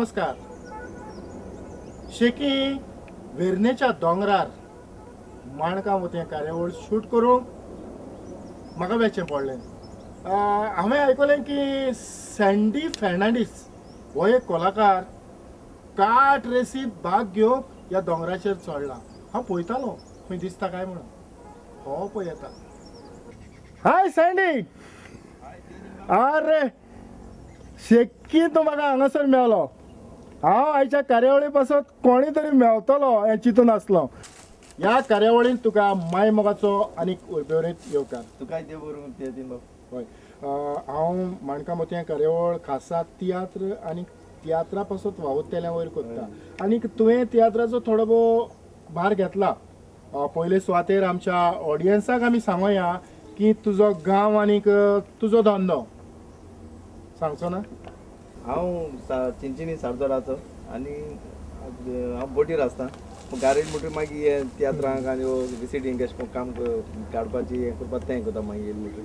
नमस्कार. शेकी वेर्णेच्या दोंगरार माणका वते कार्यावळ शूट करूंक म्हाका वेचें पडलें. हांवें आयकलें की सँडी फेर्नांडीस हो एक कलाकार काट रेसीत भाग घेवंक ह्या दोंगराचेर चडला. हांव पळयतालो खंय दिसता काय म्हणून. हो पळय येता. हाय सँडी. अरे शेक्की तूं म्हाका हांगासर मेवलो. हांव आयच्या कार्यावळी पासत कोणी तरी मेवतलो हें चिंतून आसलो. ह्या कार्यावळींत तुका माय मोगाचो आनीक उर्बेवरीत येवकार. तुका देव बरोवन ते दिन हय. हांव माणका मोतया कार्यावळ खासा तियात्र आनी तियात्रा पासत वावुरतेल्या वयर करता. आनीक तुवें तियात्राचो थोडो भोव भार घेतला. पयले सुवातेर आमच्या ऑडियन्साक आमी सांगुया की तुजो गांव आनीक तुजो धंदो सांगचो ना. हांव चिंचिनी सारजोराचो आनी हांव बोटीर आसता. गारेज बोटीर मागीर हे तियात्रांक आनी विसिटींग अशें करून काम काडपाची हें करपाक तें करता मागीर बोटीर.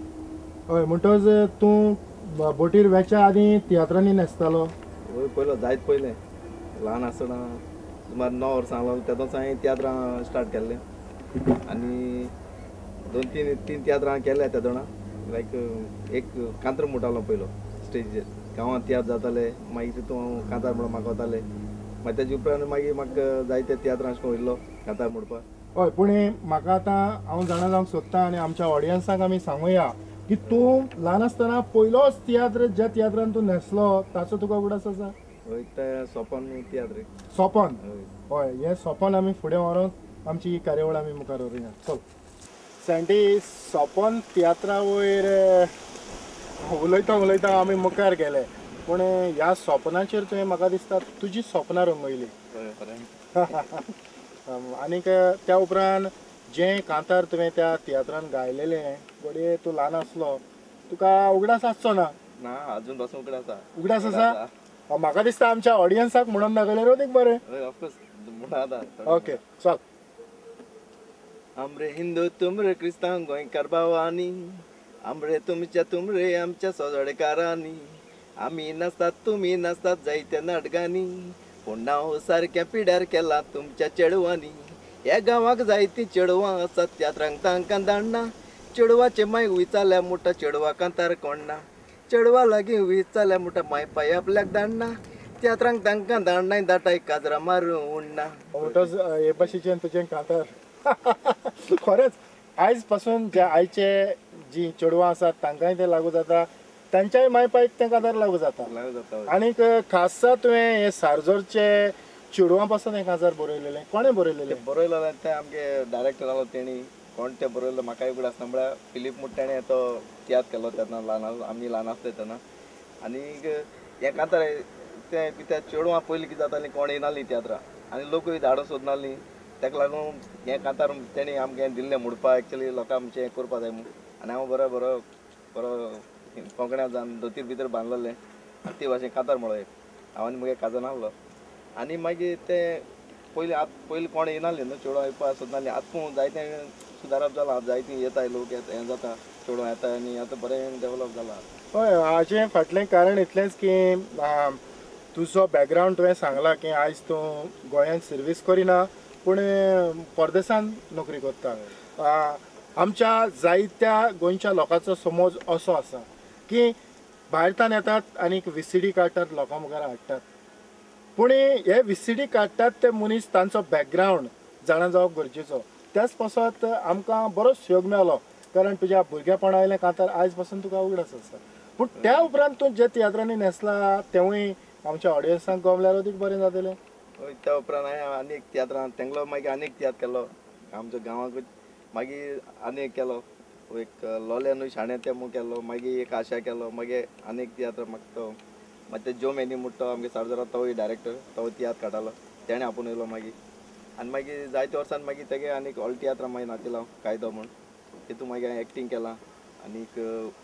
हय म्हणटच तूं बोटीर वेच्या आदी तियात्रांनी न्हेसतालो. हय पयलो जायत पयलें ल्हान आसतना सुमार 9 वर्सां जालो तेदोच हांवें तियात्रां स्टार्ट केल्लें आनी 2-3 तियात्रां केल्या तेदोणा. लायक एक कांतर म्हणटालो पयलो स्टेजीचेर गांवांत तियात्र जाताले मागीर तितून हांव कांतार म्हणून म्हाका वताले. मागीर तेजे उपरांत मागीर म्हाका जायते तियात्रां अशें वयल्लो कांतार म्हणपाक. हय पूण म्हाका आतां हांव जाणा जावंक सोदता आनी आमच्या ऑडियन्साक आमी सांगुया की तूं ल्हान आसतना पयलोच तियात्र ज्या तियात्रान तूं न्हेसलो ताचो तुका उगडास आसा. हय ते सोपन तियात्र. सोपन. हय हें सोपन आमी फुडें व्हरोन आमची ही कार्यावळ आमी मुखार व्हरुया. चल सँडी, सोपन तियात्रा वयर उलयता आमी मुखार गेले पूण ह्या सोपनाचेर तुवें म्हाका दिसता तुजी सपनां रंगयली. आनीक त्या उपरांत जें कांतार तुवें त्या तियात्रान गायलेलें घडये तूं ल्हान आसलो तुका उगडास आसचो ना. ना अजून पासून उगडास आसा. उगडास आसा. म्हाका दिसता आमच्या ऑडियन्साक म्हणून दाखयल्यार अदीक बरें. ऑफकोर्स म्हणटा आतां. ओके चल. आमरे हिंदू तुमरे क्रिस्तांव गोंयकार भावांनी आमरे तुमरे आमच्या सोजडेकारांनी आमी नाचतात तुमी नाचतात जायत्या नाटकांनी पूण नांव सारक्या पिड्यार केला तुमच्या चेडवांनी. ह्या गांवाक जायतीं चेडवां आसात तियात्रांक तांकां धाडना. चेडवाचे माय विचारल्या मुठा चेडवा कांतार कोणना. चेडवा लागीं विचारल्या मुठा माय पाय आपल्याक धाडना. तियात्रांक तांकां धाडनाय दाटाय काजरां मारूं उडना. म्हणटच हे भाशेचें तुजें कांतार. खरेंच आयज पासून जे आयचे जी चेडवां आसात तांकांय तें लागू जाता. तांच्याय माय पायक तें कांतार लागू जाता. आनीक खासा तुवें हे सारजोरचे चेडवां पासून हें कांतार बरयलेलें. कोणें बरयलेलें? बरयलें तें आमगे डायरेक्टर आलो तेणी. कोण तें बरयलें म्हाकाय उगडास ना म्हळ्यार फिलीप मूड तेणें तो तियात्र केलो तेन्ना आमी ल्हान आसता तेन्ना. आनीक हें कांतार तें कित्याक चेडवां पयलीं कितें जातालीं कोण येनालीं तियात्रां आनी लोकूय धाडूं सोदनालीं. तेका लागून हें कांतार तेणी आमगे दिल्लें म्हणपाक एक्चुली लोकांक आमचें हें करपा जाय म्हूण. आनी हांव बरो कोंकण्या जावन धोतीर भितर बांदलेलें आनी ते भाशेन कांतार म्हणलो हांव आनी मुगे काजन आहलो. आनी मागीर तें पयलीं कोण येनालीं न्हू चेडवां येवपा सोदनालीं. आतां जायतें सुदारप जालां. जायतीं येताय लोक हें जाता चेडवां येताय आनी आतां बरें डेवलप जालां. हय हाचें फाटलें कारण इतलेंच की तुजो बॅकग्रावंड तुवें सांगला की आयज तूं गोंयांत सर्वीस करिना पूण परदेसांत नोकरी करता. आमच्या जायत्या गोंयच्या लोकांचो समज असो आसा की भायरतान येतात आनीक विसिडी काडटात लोकां मुखार हाडटात. पूण हे विसिडी काडटात ते मनीस तांचो बॅकग्रावंड जाणा जावप गरजेचो. त्याच पासत आमकां बरोच योग मेळलो कारण तुज्या भुरगेपणा वयलें कांतार आयज पासून तुका उगडास आसा. पूण त्या उपरांत तूं जे तियात्रांनी न्हेसला तेवूय आमच्या ऑडियन्सांक गमल्यार अदीक बरें जातलें. हय त्या उपरांत हांवें आनीक तियात्रां तेंगलो मागीर आनीक तियात्र केलो आमच्या गांवांकूच. मागीर आनीक केलो एक लोल्या न्हू शाण्या ते मू केलो. मागीर एक आशा केलो. मागीर आनीक तियात्र म्हाका तो मागीर ते जो मेनी म्हणटा तो आमगे सारजोरा तोय डायरेक्टर तो तियात्र काडटालो तेणें आपूण येयलो मागीर. आनी मागीर जायत्या वर्सान मागीर तेगे आनीक ऑल तियात्रां मागीर नाचिलो हांव कायदो म्हूण. तितून मागीर हांवें एक्टींग केलां आनीक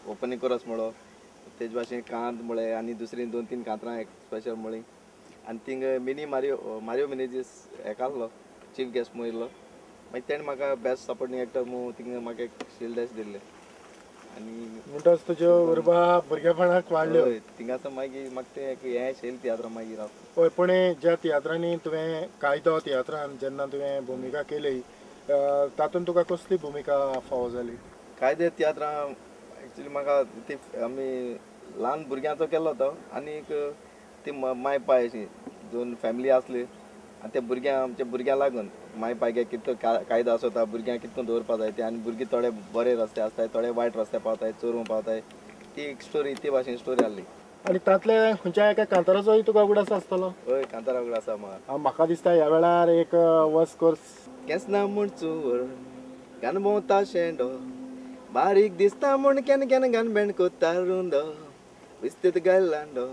ओपनींग कोरस म्हणलो तेजे भाशेन कांत म्हळें आनी दुसरीं 2-3 कांतरां स्पेशल म्हळीं. आनी थिंग मिनी मारियो मिनेजीस हेका आहलो चीफ गेस्ट म्हूण येयल्लो. मागीर तेणें म्हाका बेस्ट सपोर्टींग एक्टर म्हूण थिंग म्हाका एक शिल्ड दिल्लें आनी म्हणटच तुज्यो उर्बा भुरगेपणाक वाडल्यो. हय थिंगासर मागीर म्हाका तें हें शैल तियात्र मागीर हय पूण ज्या तियात्रांनी तुवें कायदो तियात्रान जेन्ना तुवें भुमिका केली तातूंत तुका कसली भुमिका फावो जाली? कायदे तियात्रां एक्चुली म्हाका ती आमी ल्हान भुरग्यांचो केल्लो तो आनीक ती माय पाय अशी दोन फॅमिली आसली आनी ते भुरग्यां आमच्या भुरग्यांक लागून माय पायगे कितको कायदो आसता भुरग्यांक कितको दवरपा जाय ते आनी भुरगीं थोडे बरे रस्ते आसताय थोडे वायट रस्ते पावताय चोरूं पावताय ती एक स्टोरी ते भाशेन स्टोरी आहली. आनी तातले खंयच्या एका कांताराचोय तुका उगडास आसतलो? हय कांतारा उगड आसा म्हाका. म्हाका दिसता ह्या वेळार एक वस कोर्स केंस ना म्हूण चोर गान भोंवता शेंडो बारीक दिसता म्हूण केन्ना केन्ना गान बँड कोत्ता रुंदो विस्तीत गायलांडो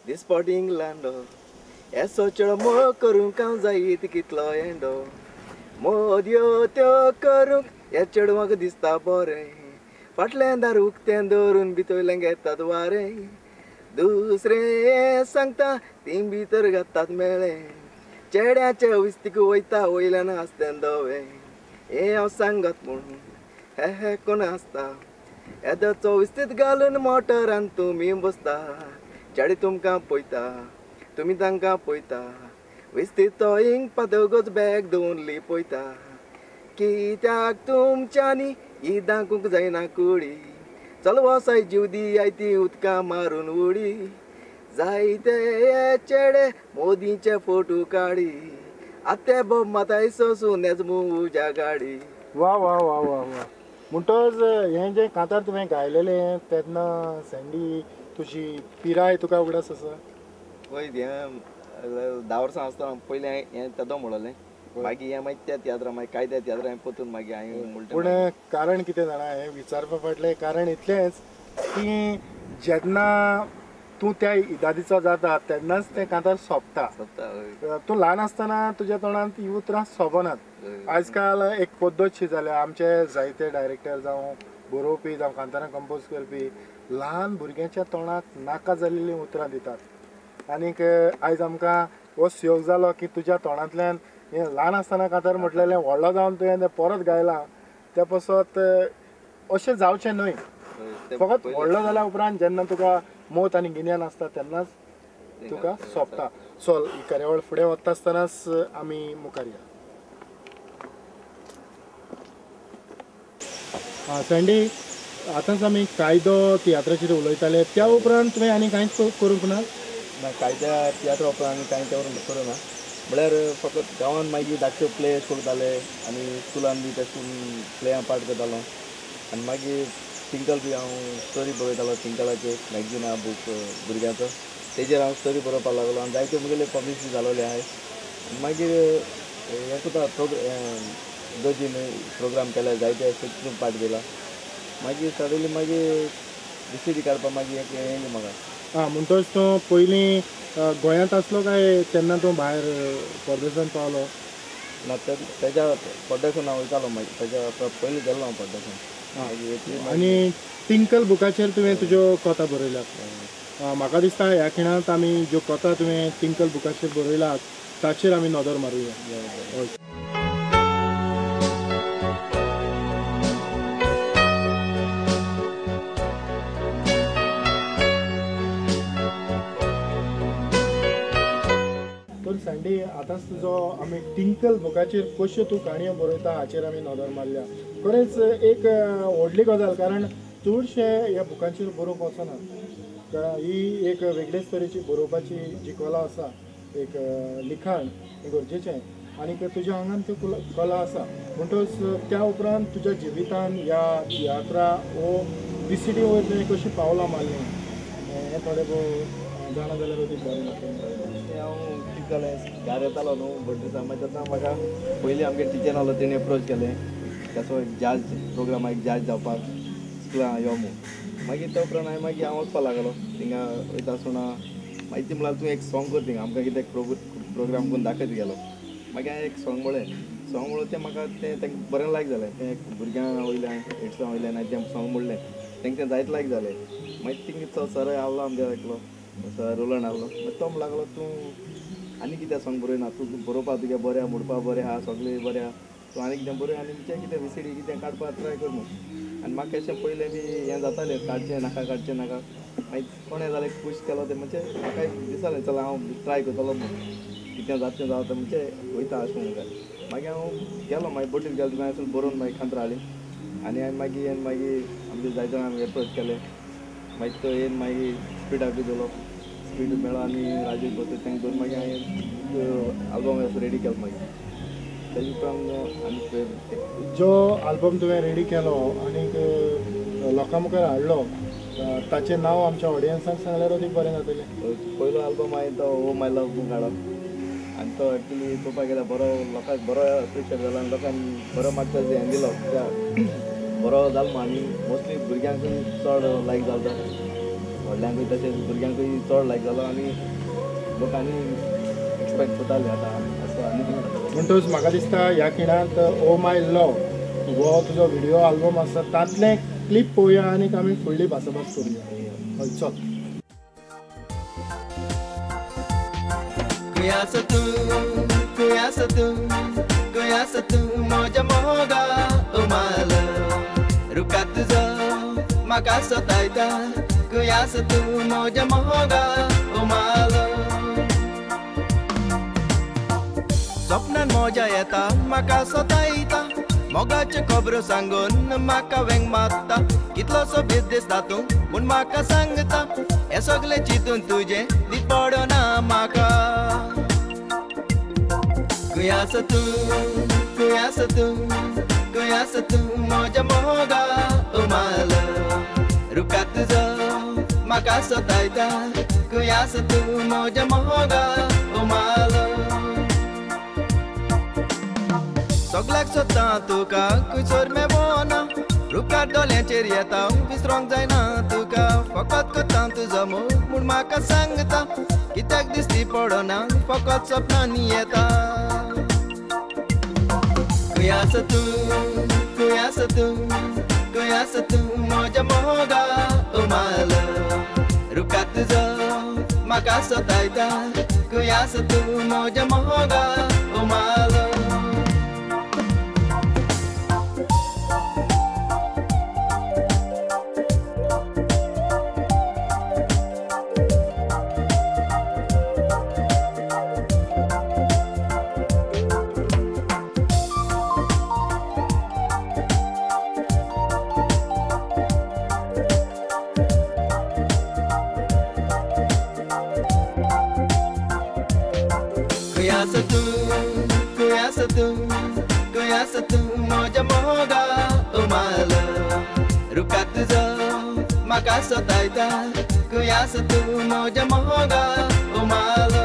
दिसपॉट इंग्लांडो एसो चेडो मोग करूंक हांव जायत कितलो एंडो मोदयो त्यो करूंक हे चेडवाक दिसता बरें फाटलें दार उक्तें दवरून भितरलें घेतात वारें दुसरें सांगता ती भितर घातात मेळ्ळें चेड्याच्या विस्तीक वयता वयल्यान आसतें दोवें हें हांव सांगत म्हूण हे कोण आसता येदोचो विस्तीत घालून मोटरान तुमी बसता चेडे तुमकां पळयता तुमी तांकां पळयता विस्तीत तो इंग पातोगोच बॅग दवरली पळयता कित्याक तुमच्यांनी ही दाखूंक जायना कुडी चल वसाय जीव दी आयती उदका मारून उडी जायते चेडे मोदीचे फोटो काडी आते बोब माताय सोसून उज्या गाडी. वा वा वा वा वा म्हणटच हें जें कांतार तुवें गायलेलें तेन्ना सँडी तुजी पिराय तुका उगडास आसा? पळय हें 10 वर्सां आसतना पयलें हें तेदो म्हणलें मागीर हें मागीर त्या तियात्रा मागीर कायद्या तियात्रा हांवें पोतून मागीर हांवें म्हणटा पूण कारण कितें जाणा हें विचारपा फाटलें कारण इतलेंच की जेन्ना तूं त्या इदादीचो जाता तेन्नाच तें कांतार सोंपता. तूं ल्हान आसतना तुज्या तोंडांत ही उतरां सोबनात. आयज काल एक पद्दत शी जाल्या आमचे जायते डायरेक्टर जावं बरोवपी जावं कांतारां कंपोज करपी ल्हान भुरग्यांच्या तोंडाक नाका जाल्लीं उतरां दितात आनीक आयज आमकां हो योग जालो की तुज्या तोंडांतल्यान हें ल्हान आसतना कांतार म्हटलेलें व्हडलो जावन तुवें तें परत गायलां त्या पासत अशें जावचें न्हय. फकत व्हडलो जाल्या उपरांत जेन्ना तुका मोत आनी गिन्यान आसता तेन्नाच तुका सोंपता. चल ही कार्यावळ फुडें वता आसतनाच आमी मुखार या. सँडी आतांच आमी कायदो तियात्राचेर उलयताले त्या उपरांत तुवें आनी कांयच करूंक ना? कायद्या तियात्रा उपरांत आनी कांय तेवरून करूं ना म्हळ्यार फकत गांवांत मागीर धाकटे प्ले करताले आनी स्कुलान बी तशें करून प्लेया पार्ट करतालो आनी मागीर थिंकल बी हांव स्टोरी बरयतालो थिंकलाचेर मॅगजिना बूक भुरग्यांचो तेजेर हांव स्टोरी बरोवपाक लागलो आनी जायते मुगेले पब्लिश जालोले आहाय. मागीर हें कोता जजीन प्रोग्राम केले जायते फिक्स पार्ट दिला मागीर सडनली मागीर डिसिडी काडपाक मागीर एक येयली म्हाका. म्हणटच तूं पयलीं गोंयांत आसलो काय तेन्ना तूं भायर परदेसांत पावलो? ना तेज्या परदेसांत हांव वयतालो मागीर तेज्या पयलीं गेल्लो हांव परदेसांत मागीर. आनी टिंकल बुकाचेर तुवें तुज्यो कथा बरयल्यात. म्हाका दिसता ह्या खिणांत आमी ज्यो कथा तुवें टिंकल बुकाचेर बरयल्यात ताचेर आमी नदर मारुया. सँडी आतांच तुजो आमी टिंकल बुकाचेर कश्यो तूं काणयो बरयता हाचेर आमी नदर मारल्या. खरेंच एक व्हडली गजाल कारण चडशे ह्या बुकांचेर बरोवंक वचनात. ही एक वेगळेच तरेची बरोवपाची जी कला आसा एक लिखाण गरजेचें आनीक तुज्या आंगान ती कला आसा म्हणटच त्या उपरांत तुज्या जिवितान ह्या तियात्रा वो विसिडी वयर तुवें कशी पावलां मारलीं हें थोडें भोव जाणा जाल्यार अदीक बरें जातलें. हांव कितें जालें घार येतालो न्हू बड्डेसा मागीर तेन्ना म्हाका पयलीं आमगे टिचर आहलो तेणी अप्रोच केलें तेसो एक जज प्रोग्रामाक जज जावपाक स्कुलान यो म्हूण मागीर ते उपरांत मागीर हांव वचपाक लागलो थिंगा वयता आसतना मागीर ती म्हळ्यार तूं एक सॉंग कर थिंगा आमकां कितें प्रोग्राम करून दाखयत गेलो मागीर हांवें एक सॉंग म्हणलें तें म्हाका तें तांकां बरें लायक जालें तें भुरग्यां वयल्यान हिट्सां वयल्यान हांवें तें सॉंग म्हणलें तांकां जायत लायक जालें मागीर थिंगा सर आहलो आमगे एकलो सर रोलंड आहलो मागीर तो म्हणूंक लागलो तूं आनी कितें सॉंग बरयना तूं बरोवपा तुगे बरें आहा म्हणपा बरें आहा सगळें बरें आहा तूं आनी कितें बरय आनी तुजें कितें विसिडी कितें काडपाक ट्राय कर म्हूण आनी म्हाका अशें पयलें बी हें जातालें काडचें नाका मागीर कोणें जालें पुश केलो तें म्हणजे म्हाका दिसतालें चल हांव ट्राय करतलो म्हणून कितें जाता तें जाता म्हणजे वयता अशें म्हणून मागीर हांव गेलो मागीर बोटीर गेलो मागीर बरोवन मागीर खांत्र हाडली आनी हांवें मागीर आमचे जाय जाण हांवें एप्रोच केलें मागीर तो येवन मागीर स्पीडाक बी दिलो स्पीड मेळ्ळो आनी राजेश भोसले तांकां दोन मागीर हांवें आल्बम रेडी केलो मागीर तेजे उपरांत आनी जो आल्बम तुवें रेडी केलो आनीक लोकां मुखार हाडलो ताचें नांव आमच्या ऑडियन्साक सांगल्यार अदीक बरें जातलें. पयलो आल्बम हांवें तो ओ माय लव बूक हाडलो आनी तो एक्चुली पळोवपाक गेल्यार बरो लोकांक बरो एप्रिशिएट जालो आनी लोकांनी बरो मातसो हें दिलो बरो जालो आनी मोस्टली भुरग्यांकूय चड लायक जालो तो व्हडल्यांकूय तशेंच भुरग्यांकूय चड लायक जालो आनी लोकांनी एक्सपेक्ट करताले आतां असो आनी म्हणटच म्हाका दिसता ह्या खिणांत ओ माय लव हो तुजो व्हिडिओ आल्बम आसा तातलें क्लिप पळोवया आनीक आमी फुडली भासाभास करुया. हय चल. Kuyasa tu moja moga umala rukat zo makasa taita kuyasa tu moja moga umala Sopnan moja yeta makasa taita mogache kobro sangon maka weng mata kitlo so biddes datu mun maka sangta e sogle chitun tuje di podo na maka Kuyasa tu moja moga umala rukat zo makasa taita kuyasa tu moja moga umala Soglak sota tuka kuisor me bona rukat dolencher yeta visrong jaina tuka fakat ko tantu zamo mun maka sangta kitak disti podona fakat sapnani yeta Kuyasa tu moja moga umala rukat zo makasa taita kuyasa tu moja moga umala Kuyasa tu moja moga umala rukat zo makasa taita kuyasa tu moja moga umala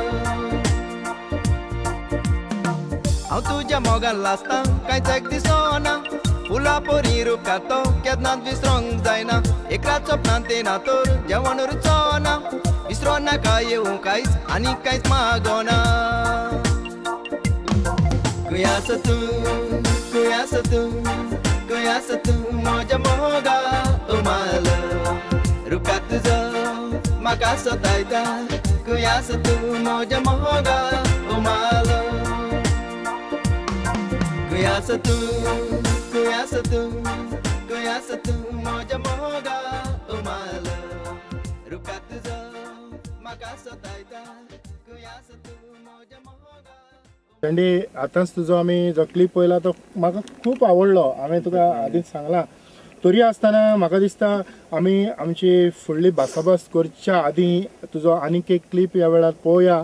Au tuja moga lasta kai tek disona Pula pori rukato kiadnat visrong zaina ekrat sopnante nator jawanur chona visrona kaye kais ani kais magona Kuyasa tu moja moga umala rukat zo makasa taita kuyasa tu moja moga umala Kuyasa tu moja moga umala rukat zo makasa taita kuyasa tu moja moga sandy आतांच तुजो आमी जो clip पळयला तो म्हाका खूब आवडलो हांवें तुका आदींच सांगलां तरी आसतना म्हाका दिसता आमी आमची फुडली भासाभास करच्या आदीं तुजो आनीक एक क्लिप ह्या वेळार पळोवया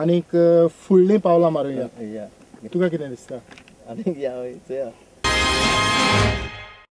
आनीक फुडलीं पावलां मारूया तुका कितें दिसता आनीक या